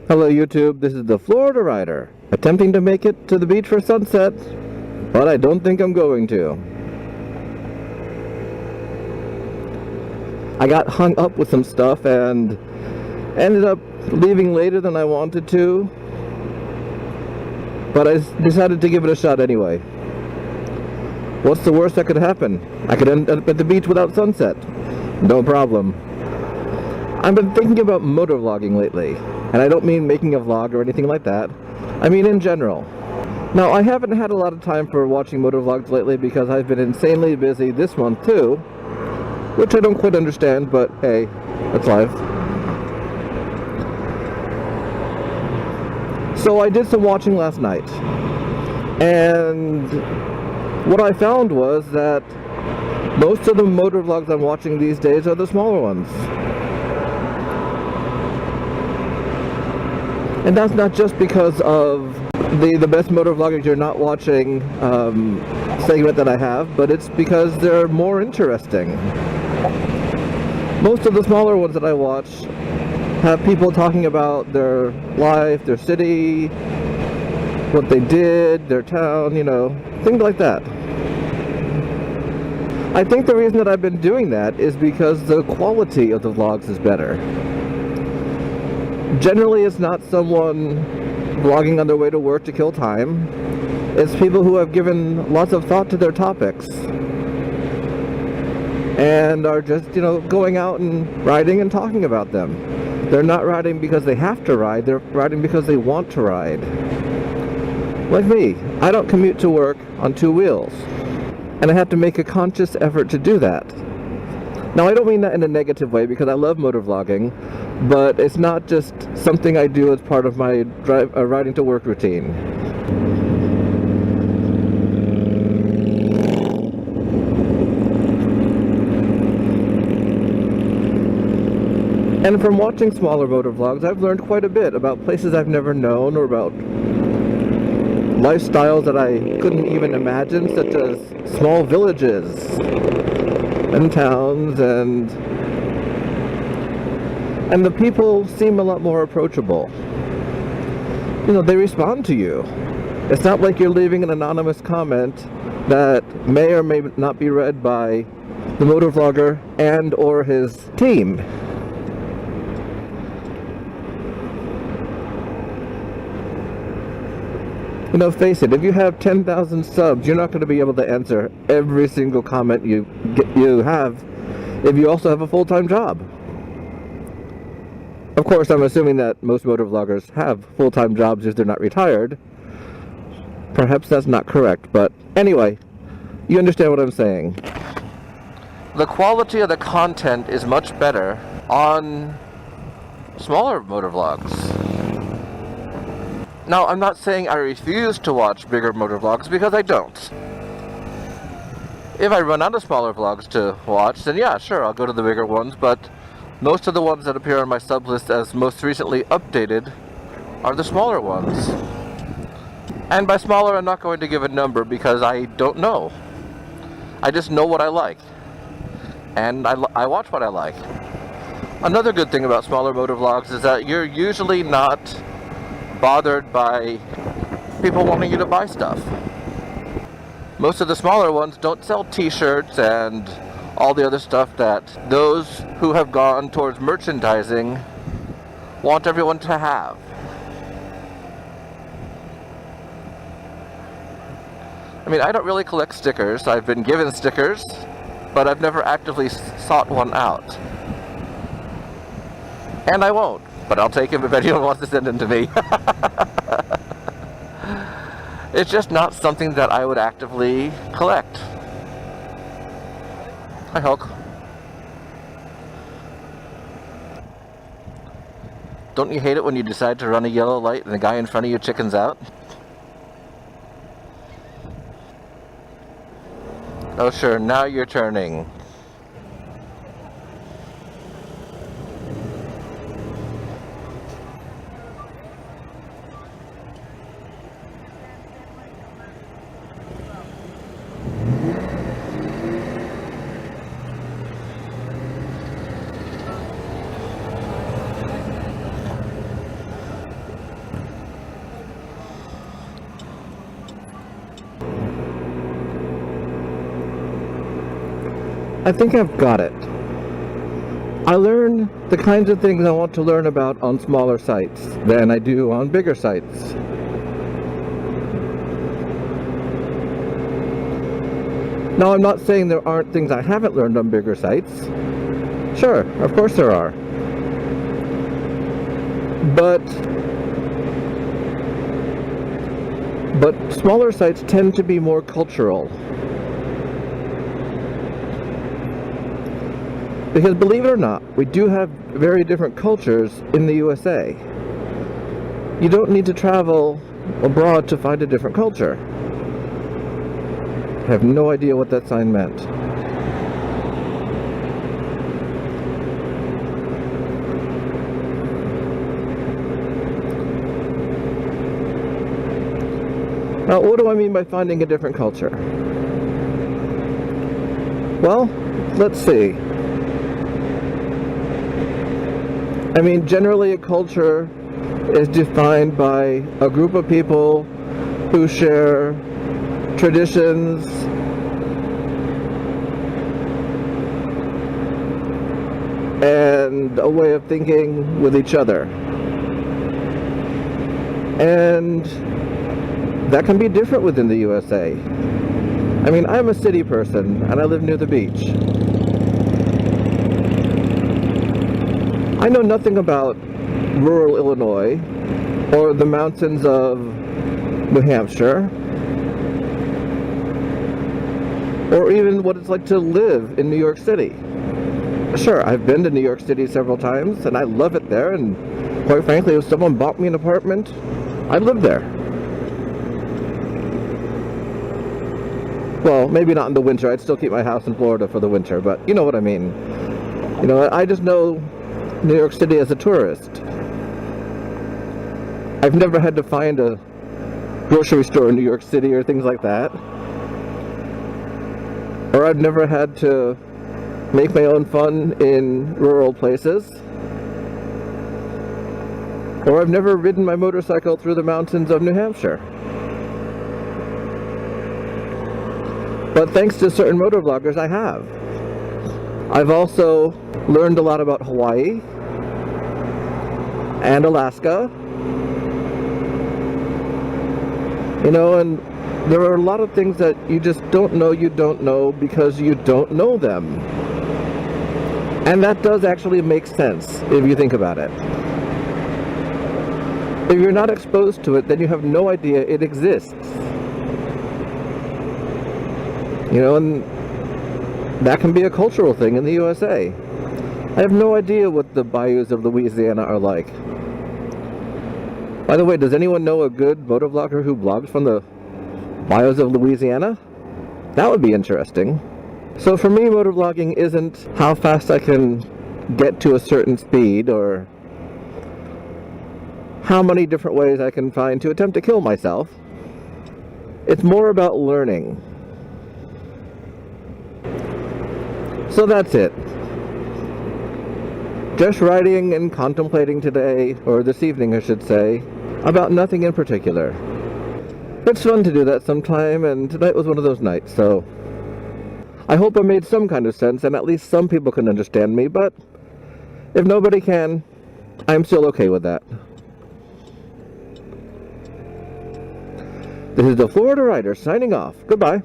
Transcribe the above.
Hello YouTube, this is the Florida Rider, attempting to make it to the beach for sunset, but I don't think I'm going to. I got hung up with some stuff and ended up leaving later than I wanted to, but I decided to give it a shot anyway. What's the worst that could happen? I could end up at the beach without sunset. No problem. I've been thinking about motovlogging lately, and I don't mean making a vlog or anything like that. I mean in general. Now, I haven't had a lot of time for watching motovlogs lately because I've been insanely busy this month too, which I don't quite understand, but hey, that's life. So I did some watching last night, and what I found was that most of the motovlogs I'm watching these days are the smaller ones. And that's not just because of the best motovloggers you're not watching segment that I have, but it's because they're more interesting. Most of the smaller ones that I watch have people talking about their life, their city, what they did, their town, you know, things like that. I think the reason that I've been doing that is because the quality of the vlogs is better. Generally, it's not someone vlogging on their way to work to kill time. It's people who have given lots of thought to their topics and are just, you know, going out and riding and talking about them. They're not riding because they have to ride, they're riding because they want to ride. Like me, I don't commute to work on two wheels, and I have to make a conscious effort to do that. Now, I don't mean that in a negative way because I love motovlogging, but it's not just something I do as part of my riding to work routine. And from watching smaller motovlogs, I've learned quite a bit about places I've never known, or about lifestyles that I couldn't even imagine, such as small villages and towns, and the people seem a lot more approachable. You know, they respond to you. It's not like you're leaving an anonymous comment that may or may not be read by the motovlogger and or his team. You know, face it, if you have 10,000 subs, you're not going to be able to answer every single comment you have if you also have a full-time job. Of course, I'm assuming that most motovloggers have full-time jobs if they're not retired. Perhaps that's not correct, but anyway, you understand what I'm saying. The quality of the content is much better on smaller motovlogs. Now, I'm not saying I refuse to watch bigger motovlogs, because I don't. If I run out of smaller vlogs to watch, then yeah, sure, I'll go to the bigger ones, but most of the ones that appear on my sub list as most recently updated are the smaller ones. And by smaller, I'm not going to give a number because I don't know. I just know what I like. And I watch what I like. Another good thing about smaller motovlogs is that you're usually not bothered by people wanting you to buy stuff. Most of the smaller ones don't sell t-shirts and all the other stuff that those who have gone towards merchandising want everyone to have. I mean, I don't really collect stickers. I've been given stickers, but I've never actively sought one out. And I won't. But I'll take him if anyone wants to send him to me. It's just not something that I would actively collect. Hi, Hulk. Don't you hate it when you decide to run a yellow light and the guy in front of you chickens out? Oh sure, now you're turning. I think I've got it. I learn the kinds of things I want to learn about on smaller sites than I do on bigger sites. Now, I'm not saying there aren't things I haven't learned on bigger sites. Sure, of course there are. But smaller sites tend to be more cultural. Because believe it or not, we do have very different cultures in the USA. You don't need to travel abroad to find a different culture. I have no idea what that sign meant. Now, what do I mean by finding a different culture? Well, let's see. I mean, generally a culture is defined by a group of people who share traditions, and a way of thinking with each other. And that can be different within the USA. I mean, I'm a city person and I live near the beach. I know nothing about rural Illinois or the mountains of New Hampshire, or even what it's like to live in New York City. Sure, I've been to New York City several times and I love it there, and quite frankly, if someone bought me an apartment, I'd live there. Well, maybe not in the winter. I'd still keep my house in Florida for the winter, but you know what I mean. You know, I just know New York City as a tourist. I've never had to find a grocery store in New York City or things like that. Or I've never had to make my own fun in rural places. Or I've never ridden my motorcycle through the mountains of New Hampshire. But thanks to certain motor vloggers, I have. I've also learned a lot about Hawaii and Alaska. You know, and there are a lot of things that you just don't know because you don't know them. And that does actually make sense if you think about it. If you're not exposed to it, then you have no idea it exists. You know, and that can be a cultural thing in the USA. I have no idea what the bayous of Louisiana are like. By the way, does anyone know a good motovlogger who vlogs from the bayous of Louisiana? That would be interesting. So for me, motovlogging isn't how fast I can get to a certain speed or how many different ways I can find to attempt to kill myself. It's more about learning. So that's it. Just writing and contemplating today, or this evening I should say, about nothing in particular. It's fun to do that sometime, and tonight was one of those nights, so I hope I made some kind of sense and at least some people can understand me, but if nobody can, I'm still okay with that. This is the Florida Writer signing off. Goodbye.